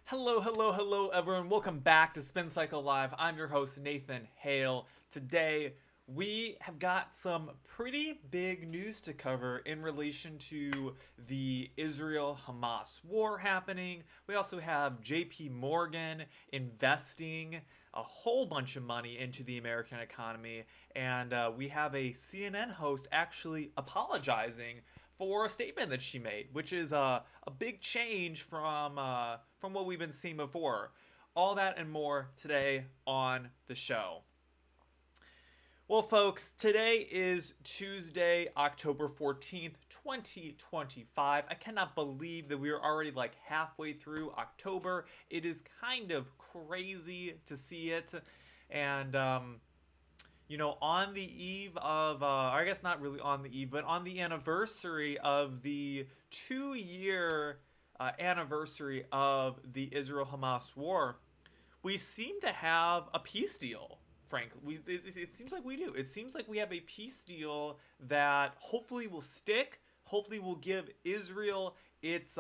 Hello, hello, hello, everyone. Welcome back to Spin Cycle Live. I'm your host, Nathan Hale. Today, we have got some pretty big news to cover in relation to the Israel Hamas war happening. We also have JPMorgan investing a whole bunch of money into the American economy. And we have a CNN host actually apologizing for a statement that she made, which is a big change from what we've been seeing before. All that and more today on the show. Well, folks, today is Tuesday, October 14th, 2025. I cannot believe that we are already like halfway through October. It is kind of crazy to see it. And, on the eve of, I guess not really on the eve, but on the anniversary of the 2 year anniversary of the Israel Hamas war, we seem to have a peace deal. Frankly, it seems like we do. It seems like we have a peace deal that hopefully will stick. Hopefully, will give Israel its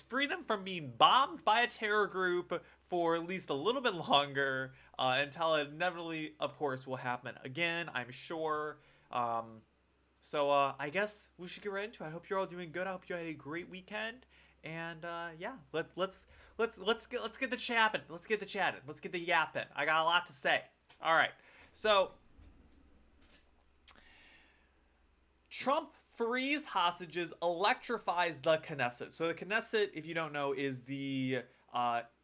freedom from being bombed by a terror group for at least a little bit longer, until it inevitably, of course, will happen again. I'm sure. So I guess we should get right into it. I hope you're all doing good. I hope you had a great weekend. And yeah, let's get the chatting. Let's get the chatting. Let's get the yapping. I got a lot to say. All right. So Trump frees hostages, electrifies the Knesset. So the Knesset, if you don't know, is the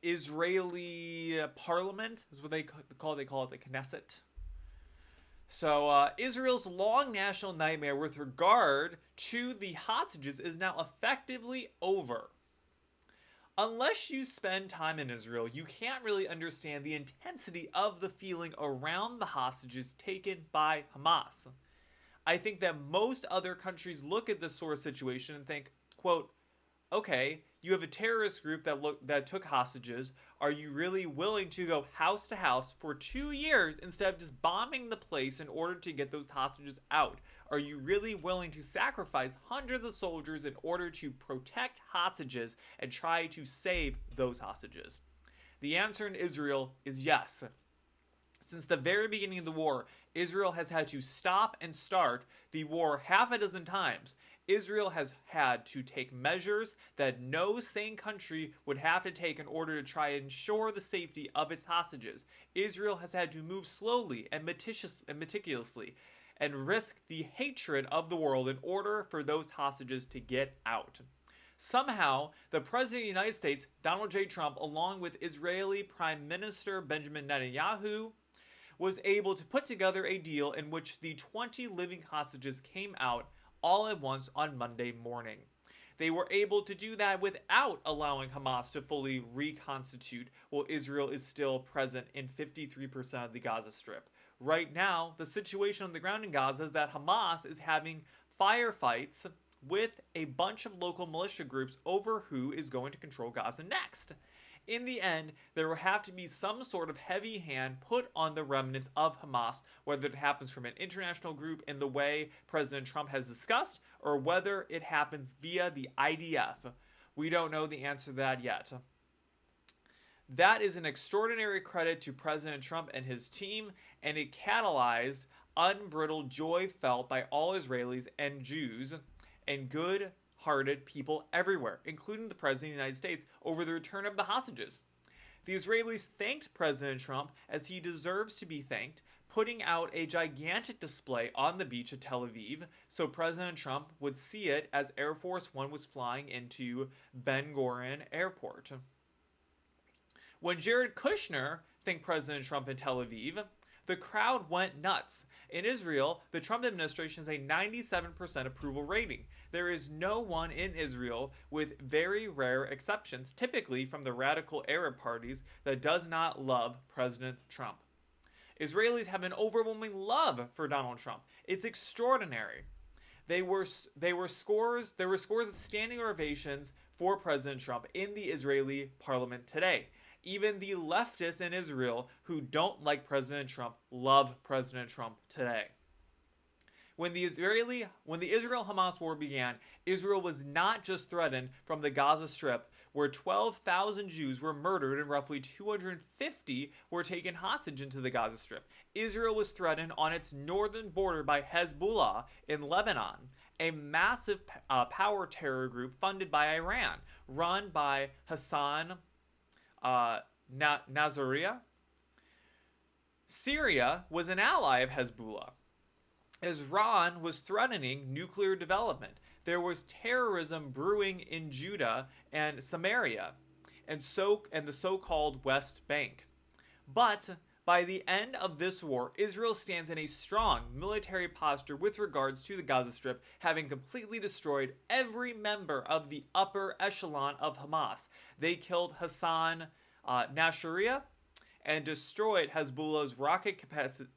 Israeli parliament. Is what they call it. They call it the Knesset. So Israel's long national nightmare with regard to the hostages is now effectively over. Unless you spend time in Israel, you can't really understand the intensity of the feeling around the hostages taken by Hamas. I think that most other countries look at this sort of situation and think, quote, okay, you have a terrorist group that took hostages. Are you really willing to go house to house for 2 years instead of just bombing the place in order to get those hostages out? Are you really willing to sacrifice hundreds of soldiers in order to protect hostages and try to save those hostages? The answer in Israel is yes. Since the very beginning of the war, Israel has had to stop and start the war half a dozen times. Israel has had to take measures that no sane country would have to take in order to try and ensure the safety of its hostages. Israel has had to move slowly and meticulously and risk the hatred of the world in order for those hostages to get out. Somehow, the President of the United States, Donald J. Trump, along with Israeli Prime Minister Benjamin Netanyahu, was able to put together a deal in which the 20 living hostages came out all at once on Monday morning. They were able to do that without allowing Hamas to fully reconstitute while Israel is still present in 53% of the Gaza Strip. Right now, the situation on the ground in Gaza is that Hamas is having firefights with a bunch of local militia groups over who is going to control Gaza next. In the end, there will have to be some sort of heavy hand put on the remnants of Hamas, whether it happens from an international group in the way President Trump has discussed, or whether it happens via the IDF. We don't know the answer to that yet. That is an extraordinary credit to President Trump and his team, and it catalyzed unbridled joy felt by all Israelis and Jews and good-hearted people everywhere, including the President of the United States, over the return of the hostages. The Israelis thanked President Trump as he deserves to be thanked, putting out a gigantic display on the beach of Tel Aviv so President Trump would see it as Air Force One was flying into Ben Gurion Airport. When Jared Kushner thanked President Trump in Tel Aviv, the crowd went nuts. In Israel, the Trump administration has a 97% approval rating. There is no one in Israel, with very rare exceptions, typically from the radical Arab parties, that does not love President Trump. Israelis have an overwhelming love for Donald Trump. It's extraordinary. There were scores of standing ovations for President Trump in the Israeli parliament today. Even the leftists in Israel who don't like President Trump love President Trump today. When the Israel-Hamas war began, Israel was not just threatened from the Gaza Strip, where 12,000 Jews were murdered and roughly 250 were taken hostage into the Gaza Strip. Israel was threatened on its northern border by Hezbollah in Lebanon, a massive power terror group funded by Iran, run by Hassan Nasrallah. Syria was an ally of Hezbollah. Iran was threatening nuclear development. There was terrorism brewing in Judah and Samaria, and the so-called West Bank. But by the end of this war, Israel stands in a strong military posture with regards to the Gaza Strip, having completely destroyed every member of the upper echelon of Hamas. They killed Hassan Nasrallah and destroyed Hezbollah's rocket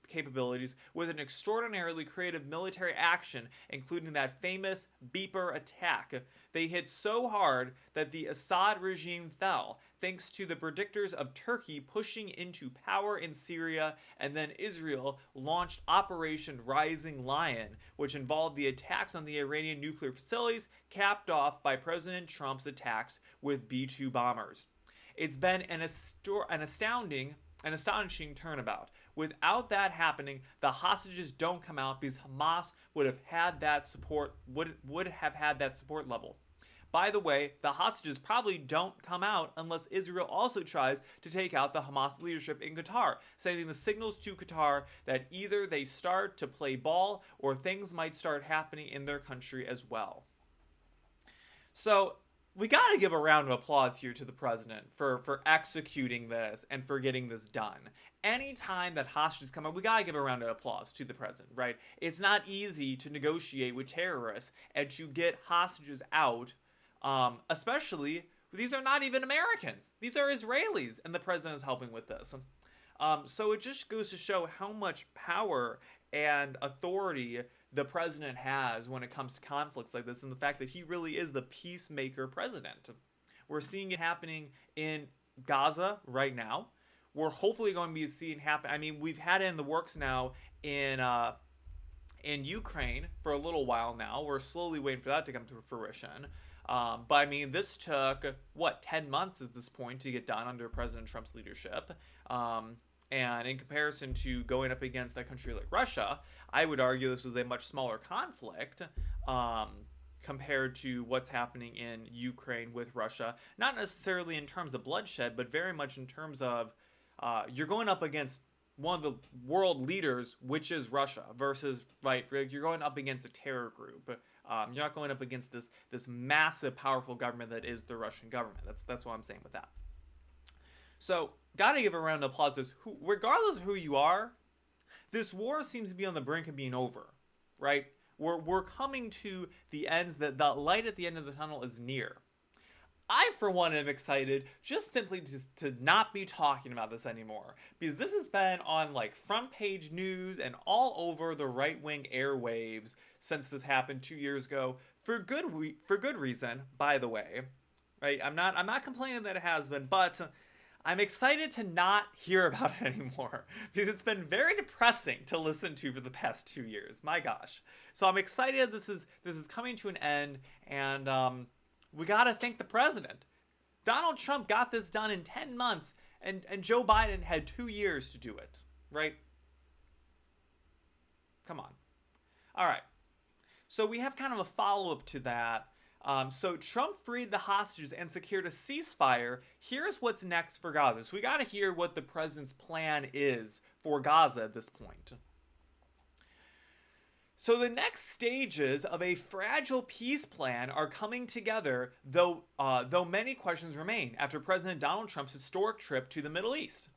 capabilities with an extraordinarily creative military action, including that famous beeper attack. They hit so hard that the Assad regime fell, thanks to the predictors of Turkey pushing into power in Syria, and then Israel launched Operation Rising Lion, which involved the attacks on the Iranian nuclear facilities, capped off by President Trump's attacks with B-2 bombers. It's been an astonishing turnabout. Without that happening, the hostages don't come out because Hamas would have had that support level. By the way, the hostages probably don't come out unless Israel also tries to take out the Hamas leadership in Qatar, sending the signals to Qatar that either they start to play ball or things might start happening in their country as well. So we got to give a round of applause here to the president for executing this and for getting this done. Anytime that hostages come out, we got to give a round of applause to the president, right? It's not easy to negotiate with terrorists and to get hostages out, especially, these are not even Americans. These are Israelis, and the president is helping with this. So it just goes to show how much power and authority the president has when it comes to conflicts like this, and the fact that he really is the peacemaker president. We're seeing it happening in Gaza right now. We're hopefully going to be seeing it happen. I mean, we've had it in the works now in Ukraine for a little while now. We're slowly waiting for that to come to fruition. But I mean, this took, 10 months at this point to get done under President Trump's leadership. And in comparison to going up against a country like Russia, I would argue this was a much smaller conflict compared to what's happening in Ukraine with Russia. Not necessarily in terms of bloodshed, but very much in terms of you're going up against one of the world leaders, which is Russia, versus, right, you're going up against a terror group. You're not going up against this massive, powerful government that is the Russian government. That's what I'm saying with that. So, gotta give a round of applause to this. Regardless of who you are, this war seems to be on the brink of being over, right? We're coming to the ends, that the light at the end of the tunnel is near. I, for one, am excited just simply to not be talking about this anymore, because this has been on like front page news and all over the right-wing airwaves since this happened 2 years ago, for good reason, by the way, right? I'm not complaining that it has been, but I'm excited to not hear about it anymore, because it's been very depressing to listen to for the past 2 years. My gosh. So I'm excited this is coming to an end, and we gotta thank the president. Donald Trump got this done in 10 months, and Joe Biden had 2 years to do it, right? Come on. All right. So we have kind of a follow-up to that. So Trump freed the hostages and secured a ceasefire. Here's what's next for Gaza. So we got to hear what the president's plan is for Gaza at this point. So the next stages of a fragile peace plan are coming together, though many questions remain after President Donald Trump's historic trip to the Middle East.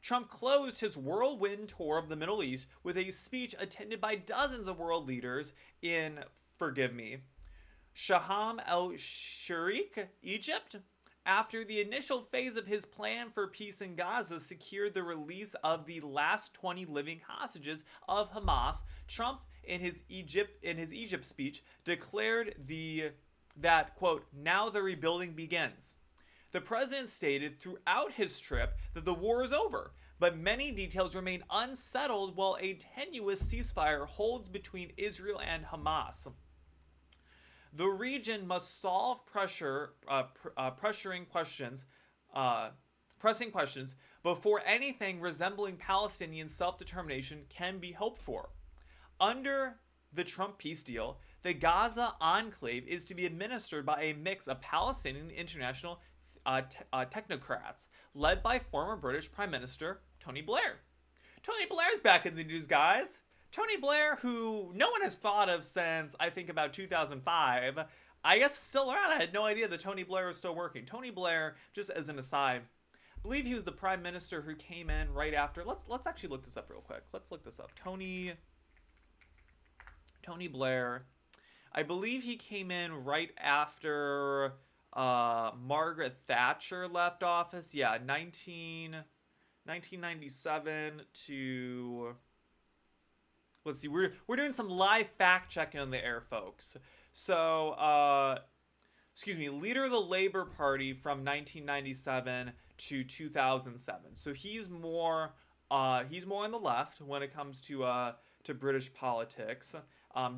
Trump closed his whirlwind tour of the Middle East with a speech attended by dozens of world leaders in, Sharm el-Sheikh, Egypt. After the initial phase of his plan for peace in Gaza secured the release of the last 20 living hostages of Hamas, Trump, in his Egypt speech, declared that, quote, now the rebuilding begins. The president stated throughout his trip that the war is over, but many details remain unsettled while a tenuous ceasefire holds between Israel and Hamas. The region must solve pressuring questions, pressing questions before anything resembling Palestinian self-determination can be hoped for. Under the Trump peace deal, the Gaza enclave is to be administered by a mix of Palestinian and international technocrats, led by former British Prime Minister Tony Blair. Tony Blair's back in the news, guys. Tony Blair, who no one has thought of since, I think, about 2005, I guess still around. I had no idea that Tony Blair was still working. Tony Blair, just as an aside, I believe he was the prime minister who came in right after. Let's actually look this up real quick. Let's look this up. Tony Blair. I believe he came in right after Margaret Thatcher left office. Yeah, 1997 to... Let's see, we're doing some live fact checking on the air, folks. So, leader of the Labour Party from 1997 to 2007. So he's more on the left when it comes to British politics.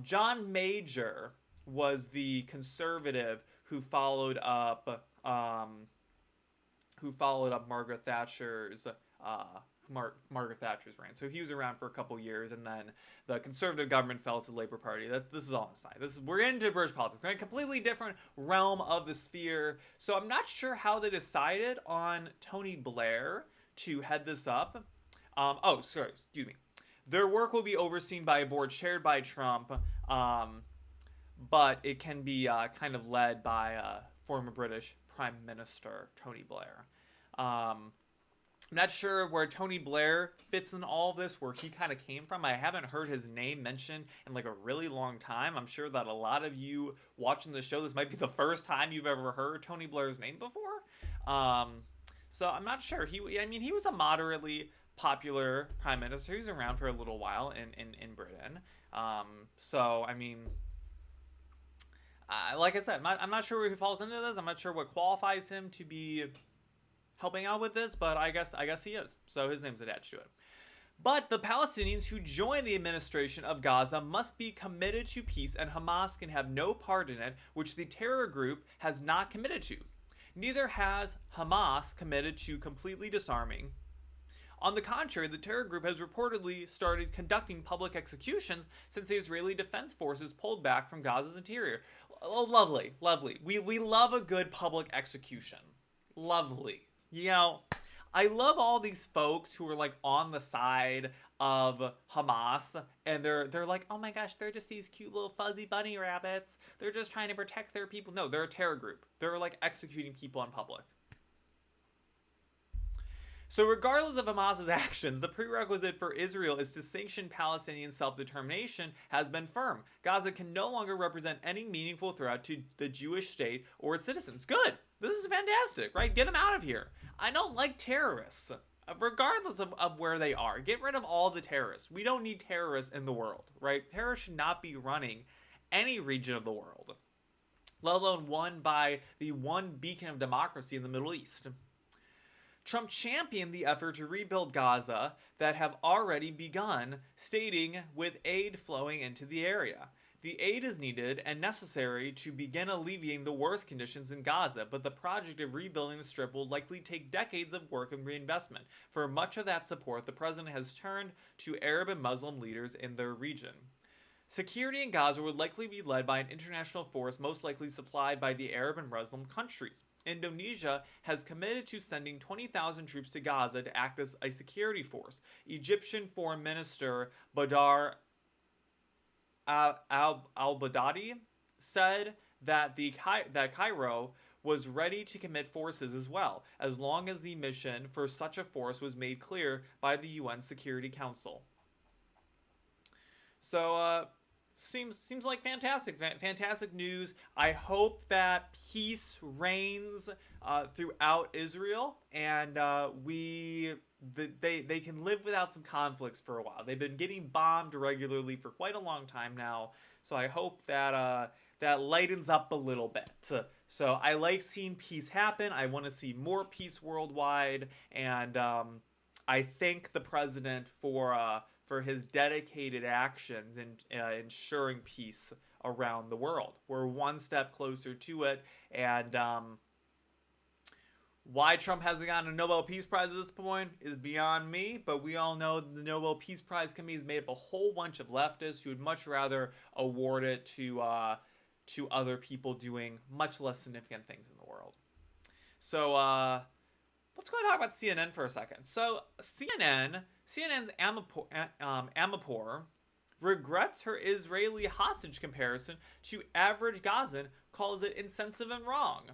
John Major was the conservative who followed up Margaret Thatcher's reign. So he was around for a couple years, and then the Conservative government fell to the Labour Party. This is all on the side. We're into British politics. We're in a completely different realm of the sphere. So I'm not sure how they decided on Tony Blair to head this up. Excuse me. Their work will be overseen by a board chaired by Trump, but it can be kind of led by former British Prime Minister Tony Blair. I'm not sure where Tony Blair fits in all of this, where he kind of came from. I haven't heard his name mentioned in like a really long time. I'm sure that a lot of you watching the show, this might be the first time you've ever heard Tony Blair's name before. So I'm not sure. He was a moderately popular prime minister. He was around for a little while in Britain. Like I said, I'm not sure where he falls into this. I'm not sure what qualifies him to be helping out with this, but I guess he is. So his name's attached to it. But the Palestinians who join the administration of Gaza must be committed to peace, and Hamas can have no part in it, which the terror group has not committed to. Neither has Hamas committed to completely disarming. On the contrary, the terror group has reportedly started conducting public executions since the Israeli Defense Forces pulled back from Gaza's interior. Oh, lovely, lovely. We love a good public execution. Lovely. You know, I love all these folks who are like on the side of Hamas, and they're like, oh my gosh, they're just these cute little fuzzy bunny rabbits. They're just trying to protect their people. No, they're a terror group. They're like executing people in public. So regardless of Hamas's actions, the prerequisite for Israel is to sanction Palestinian self-determination has been firm. Gaza can no longer represent any meaningful threat to the Jewish state or its citizens. Good. This is fantastic, right? Get them out of here. I don't like terrorists, regardless of where they are. Get rid of all the terrorists. We don't need terrorists in the world, right? Terrorists should not be running any region of the world, let alone one by the one beacon of democracy in the Middle East. Trump championed the effort to rebuild Gaza that have already begun, stating with aid flowing into the area. The aid is needed and necessary to begin alleviating the worst conditions in Gaza, but the project of rebuilding the strip will likely take decades of work and reinvestment. For much of that support, the president has turned to Arab and Muslim leaders in their region. Security in Gaza would likely be led by an international force most likely supplied by the Arab and Muslim countries. Indonesia has committed to sending 20,000 troops to Gaza to act as a security force. Egyptian Foreign Minister Badr al-Baghdadi said that Cairo was ready to commit forces as well, as long as the mission for such a force was made clear by the UN Security Council. So, seems like fantastic news. I hope that peace reigns throughout Israel, and they can live without some conflicts for a while. They've been getting bombed regularly for quite a long time now, so I hope that that lightens up a little bit. So I like seeing peace happen. I want to see more peace worldwide, and I thank the president for his dedicated actions in ensuring peace around the world. We're one step closer to it, and why Trump hasn't gotten a Nobel Peace Prize at this point is beyond me, but we all know the Nobel Peace Prize committee is made up of a whole bunch of leftists who would much rather award it to other people doing much less significant things in the world. So let's go and talk about CNN for a second. So CNN's Amanpour regrets her Israeli hostage comparison to average Gazan, calls it insensitive and wrong.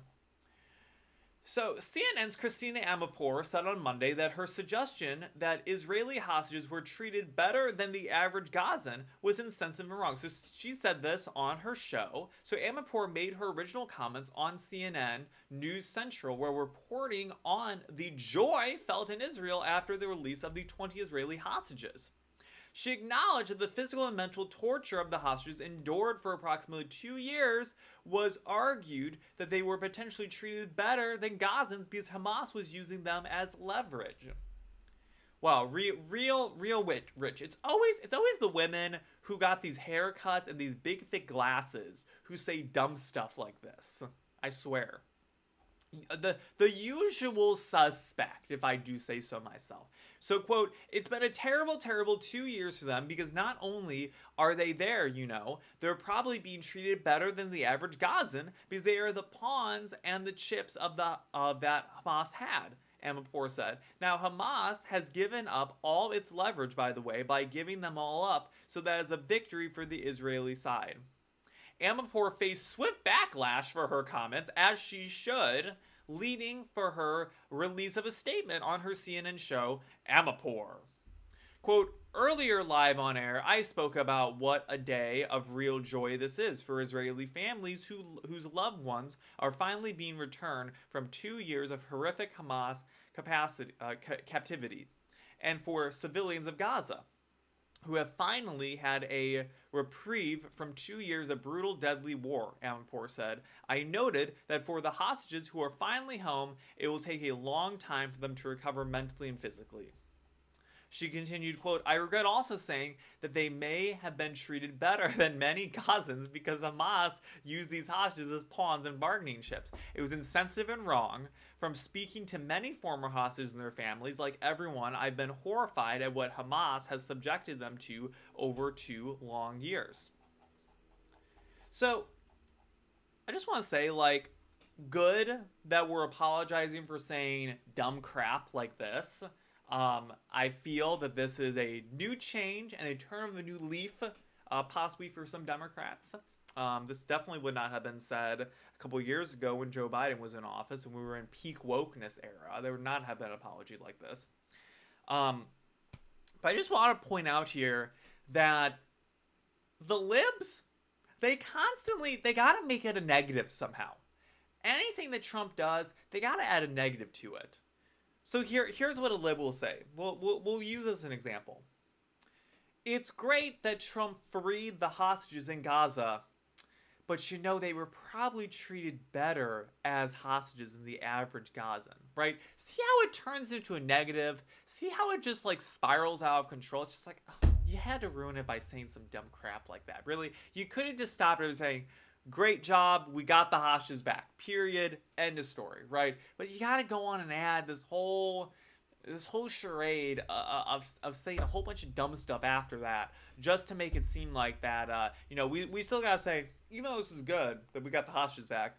So, CNN's Christiane Amanpour said on Monday that her suggestion that Israeli hostages were treated better than the average Gazan was insensitive and wrong. So, she said this on her show. So, Amanpour made her original comments on CNN News Central, where reporting on the joy felt in Israel after the release of the 20 Israeli hostages. She acknowledged that the physical and mental torture of the hostages endured for approximately 2 years was argued that they were potentially treated better than Gazans because Hamas was using them as leverage. Wow, real rich. It's always the women who got these haircuts and these big thick glasses who say dumb stuff like this. I swear. The usual suspect, if I do say so myself. So, quote, it's been a terrible 2 years for them because not only are they there, they're probably being treated better than the average Gazan because they are the pawns and the chips of that Hamas had, Amanpour said. Now, Hamas has given up all its leverage, by the way, by giving them all up, so that is a victory for the Israeli side. Amanpour faced swift backlash for her comments, as she should, leading for her release of a statement on her CNN show, Amanpour. Quote, earlier live on air, I spoke about what a day of real joy this is for Israeli families whose loved ones are finally being returned from 2 years of horrific Hamas captivity, and for civilians of Gaza, who have finally had a reprieve from 2 years of brutal, deadly war, Amanpour said. I noted that for the hostages who are finally home, it will take a long time for them to recover mentally and physically. She continued, quote, I regret also saying that they may have been treated better than many Gazans because Hamas used these hostages as pawns and bargaining chips. It was insensitive and wrong. From speaking to many former hostages and their families, like everyone, I've been horrified at what Hamas has subjected them to over 2 long years. So, I just want to say, good that we're apologizing for saying dumb crap like this. I feel that this is a new change and a turn of a new leaf, possibly for some Democrats. This definitely would not have been said a couple years ago when Joe Biden was in office and we were in peak wokeness era. There would not have been an apology like this. But I just want to point out here that the libs, they gotta make it a negative somehow. Anything that Trump does, they gotta add a negative to it. So here's what a lib will say. We'll use this as an example. It's great that Trump freed the hostages in Gaza, but they were probably treated better as hostages than the average Gazan, right? See how it turns into a negative? See how it just spirals out of control? It's just you had to ruin it by saying some dumb crap like that. Really, you could have just stopped it and saying, great job, we got the hostages back. Period. End of story, right? But you gotta go on and add this whole charade of saying a whole bunch of dumb stuff after that, just to make it seem like that. We still gotta say, even though this is good that we got the hostages back,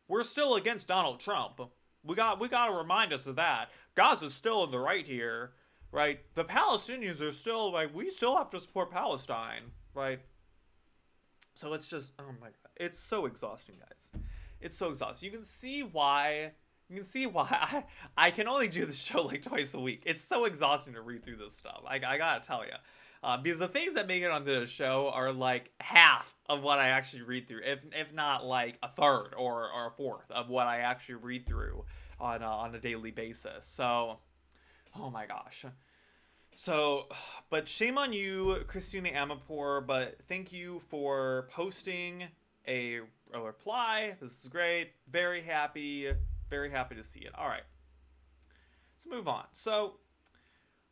we're still against Donald Trump. We gotta remind us of that. Gaza's still in the right here, right? The Palestinians are still we still have to support Palestine, right? So it's just, oh my god, it's so exhausting, guys. It's so exhausting. You can see why I can only do this show twice a week. It's so exhausting to read through this stuff. I gotta tell you. Because the things that make it onto the show are half of what I actually read through, if not a third or a fourth of what I actually read through on a daily basis. So, oh my gosh. So, but shame on you, Christiane Amanpour, but thank you for posting a reply. This is great. Very happy to see it. All right. Let's move on. So,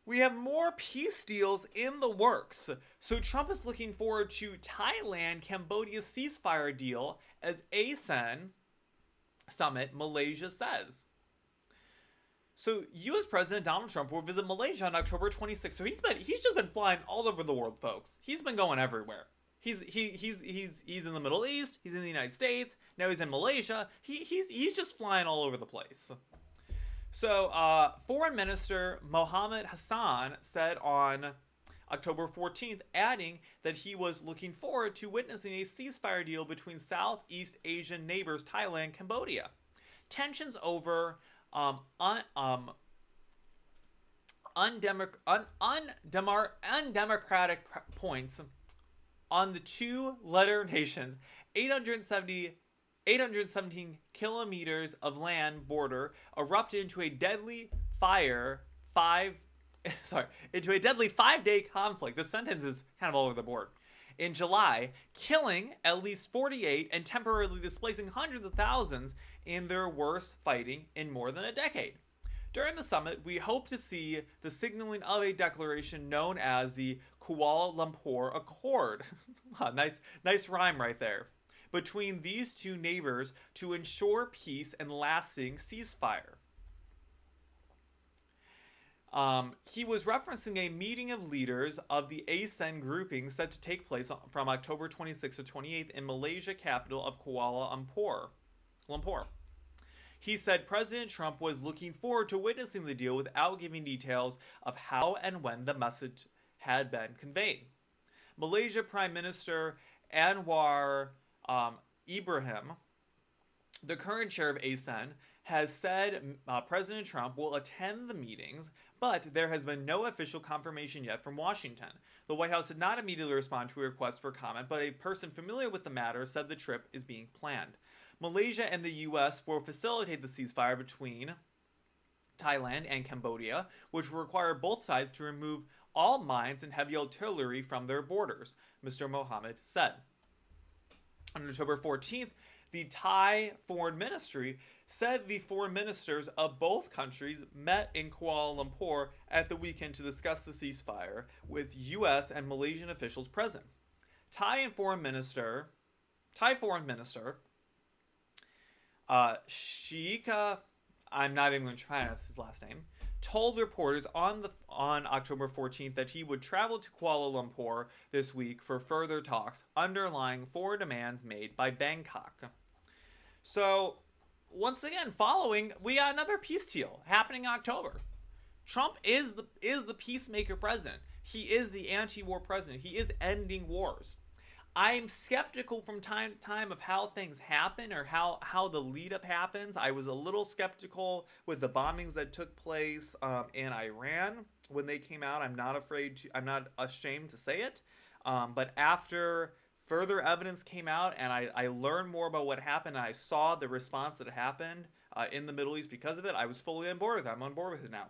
We have more peace deals in the works. So Trump is looking forward to Thailand Cambodia ceasefire deal as ASEAN summit, Malaysia says. So U.S. President Donald Trump will visit Malaysia on October 26th. So he's just been flying all over the world, folks. He's been going everywhere. He's in the Middle East. He's in the United States. Now he's in Malaysia. He's just flying all over the place. So Foreign Minister Mohammed Hassan said on October 14th, adding that he was looking forward to witnessing a ceasefire deal between Southeast Asian neighbors Thailand and Cambodia. Tensions over undemocratic points on the two-letter nations' 817 kilometers of land border erupted into a deadly five-day conflict. This sentence is kind of all over the board. In July, killing at least 48 and temporarily displacing hundreds of thousands in their worst fighting in more than a decade. During the summit, we hope to see the signaling of a declaration known as the Kuala Lumpur Accord. nice rhyme right there. Between these two neighbors to ensure peace and lasting ceasefire. He was referencing a meeting of leaders of the ASEAN grouping set to take place from October 26th to 28th in Malaysia capital of Kuala Lumpur. He said President Trump was looking forward to witnessing the deal without giving details of how and when the message had been conveyed. Malaysia Prime Minister Anwar Ibrahim, the current chair of ASEAN, has said President Trump will attend the meetings, but there has been no official confirmation yet from Washington. The White House did not immediately respond to a request for comment, but a person familiar with the matter said the trip is being planned. Malaysia and the U.S. will facilitate the ceasefire between Thailand and Cambodia, which will require both sides to remove all mines and heavy artillery from their borders, Mr. Mohammed said. On October 14th, the Thai Foreign Ministry said the foreign ministers of both countries met in Kuala Lumpur at the weekend to discuss the ceasefire, with U.S. and Malaysian officials present. Thai Foreign Minister Sheikha, I'm not even going to try to pronounce his last name, told reporters on October 14th that he would travel to Kuala Lumpur this week for further talks, underlying four demands made by Bangkok. So, once again, we got another peace deal happening in October. Trump is the peacemaker president. He is the anti-war president. He is ending wars. I'm skeptical from time to time of how things happen or how the lead-up happens. I was a little skeptical with the bombings that took place in Iran when they came out. I'm not ashamed to say it. But after further evidence came out and I learned more about what happened and I saw the response that happened in the Middle East because of it, I was fully on board with it. I'm on board with it now.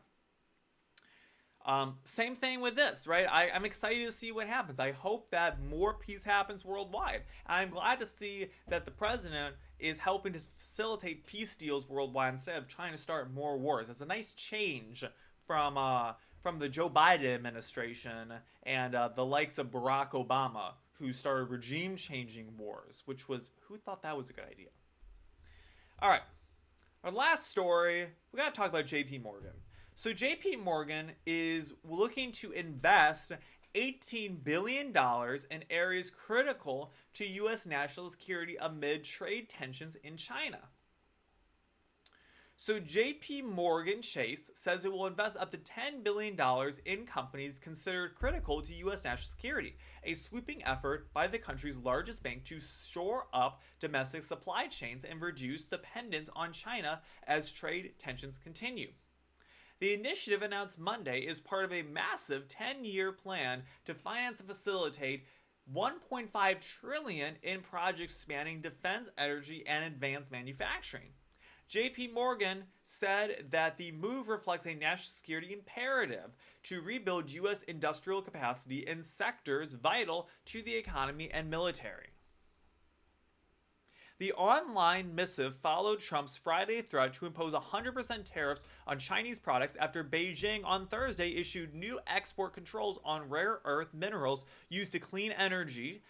Same thing with this, right? I'm excited to see what happens. I hope that more peace happens worldwide. And I'm glad to see that the president is helping to facilitate peace deals worldwide instead of trying to start more wars. It's a nice change from the Joe Biden administration and the likes of Barack Obama, who started regime-changing wars, who thought that was a good idea? All right. Our last story, we got to talk about JPMorgan. So JPMorgan is looking to invest $18 billion in areas critical to U.S. national security amid trade tensions in China. So JPMorgan Chase says it will invest up to $10 billion in companies considered critical to U.S. national security, a sweeping effort by the country's largest bank to shore up domestic supply chains and reduce dependence on China as trade tensions continue. The initiative announced Monday is part of a massive 10-year plan to finance and facilitate $1.5 trillion in projects spanning defense, energy, and advanced manufacturing. JPMorgan said that the move reflects a national security imperative to rebuild U.S. industrial capacity in sectors vital to the economy and military. The online missive followed Trump's Friday threat to impose 100% tariffs on Chinese products after Beijing on Thursday issued new export controls on rare earth minerals used to clean energy,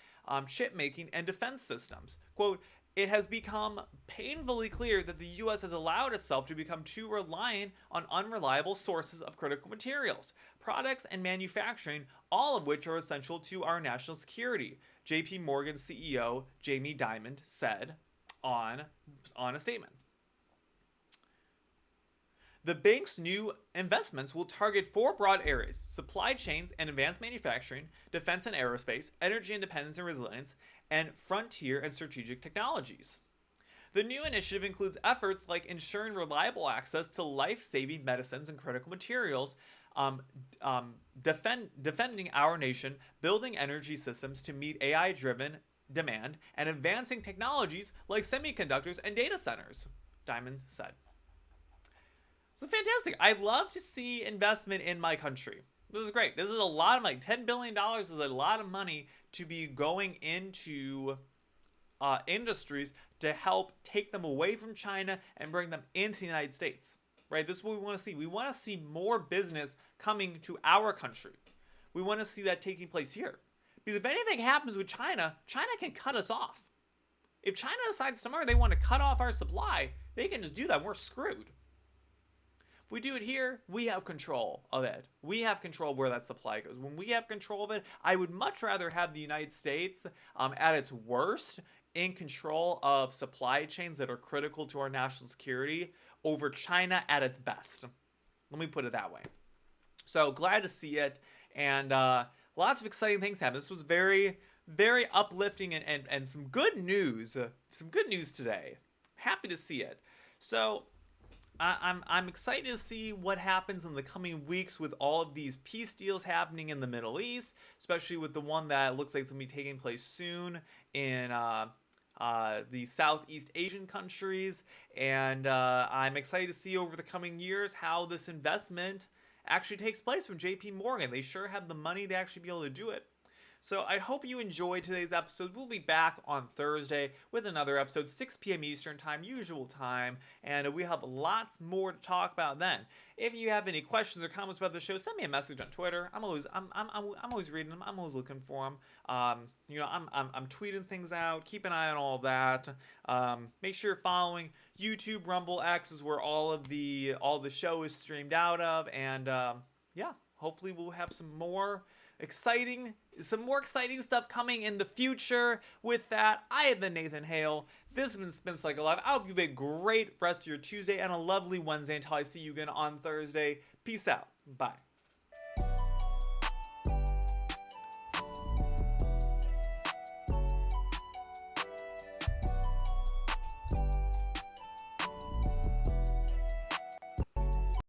chip making, and defense systems. Quote, it has become painfully clear that the U.S. has allowed itself to become too reliant on unreliable sources of critical materials, products, and manufacturing, all of which are essential to our national security, JPMorgan CEO Jamie Dimon said on a statement. The bank's new investments will target 4 broad areas: supply chains and advanced manufacturing, defense and aerospace, energy independence and resilience, and frontier and strategic technologies. The new initiative includes efforts like ensuring reliable access to life-saving medicines and critical materials, defending our nation, building energy systems to meet AI-driven demand, and advancing technologies like semiconductors and data centers, Dimon said. So fantastic. I love to see investment in my country. This is great. This is a lot of money. $10 billion is a lot of money to be going into industries to help take them away from China and bring them into the United States. Right? This is what we want to see. We want to see more business coming to our country. We want to see that taking place here. Because if anything happens with China, China can cut us off. If China decides tomorrow they want to cut off our supply, they can just do that and we're screwed. If we do it here, we have control of it. We have control of where that supply goes. When we have control of it, I would much rather have the United States at its worst in control of supply chains that are critical to our national security over China at its best. Let me put it that way. So glad to see it, and lots of exciting things happen. This was very, very uplifting and some good news. Some good news today. Happy to see it. So I'm excited to see what happens in the coming weeks with all of these peace deals happening in the Middle East, especially with the one that looks like it's going to be taking place soon in the Southeast Asian countries. And I'm excited to see over the coming years how this investment actually takes place from JPMorgan. They sure have the money to actually be able to do it. So I hope you enjoyed today's episode. We'll be back on Thursday with another episode, 6 p.m. Eastern time, usual time, and we have lots more to talk about then. If you have any questions or comments about the show, send me a message on Twitter. I'm always reading them. I'm always looking for them. I'm tweeting things out. Keep an eye on all of that. Make sure you're following YouTube, Rumble, X is where all the show is streamed out of, and hopefully we'll have some more exciting stuff coming in the future. With that, I have been Nathan Hale. This has been Spin Cycle Live. I hope you have a great rest of your Tuesday and a lovely Wednesday until I see you again on Thursday. Peace out. Bye.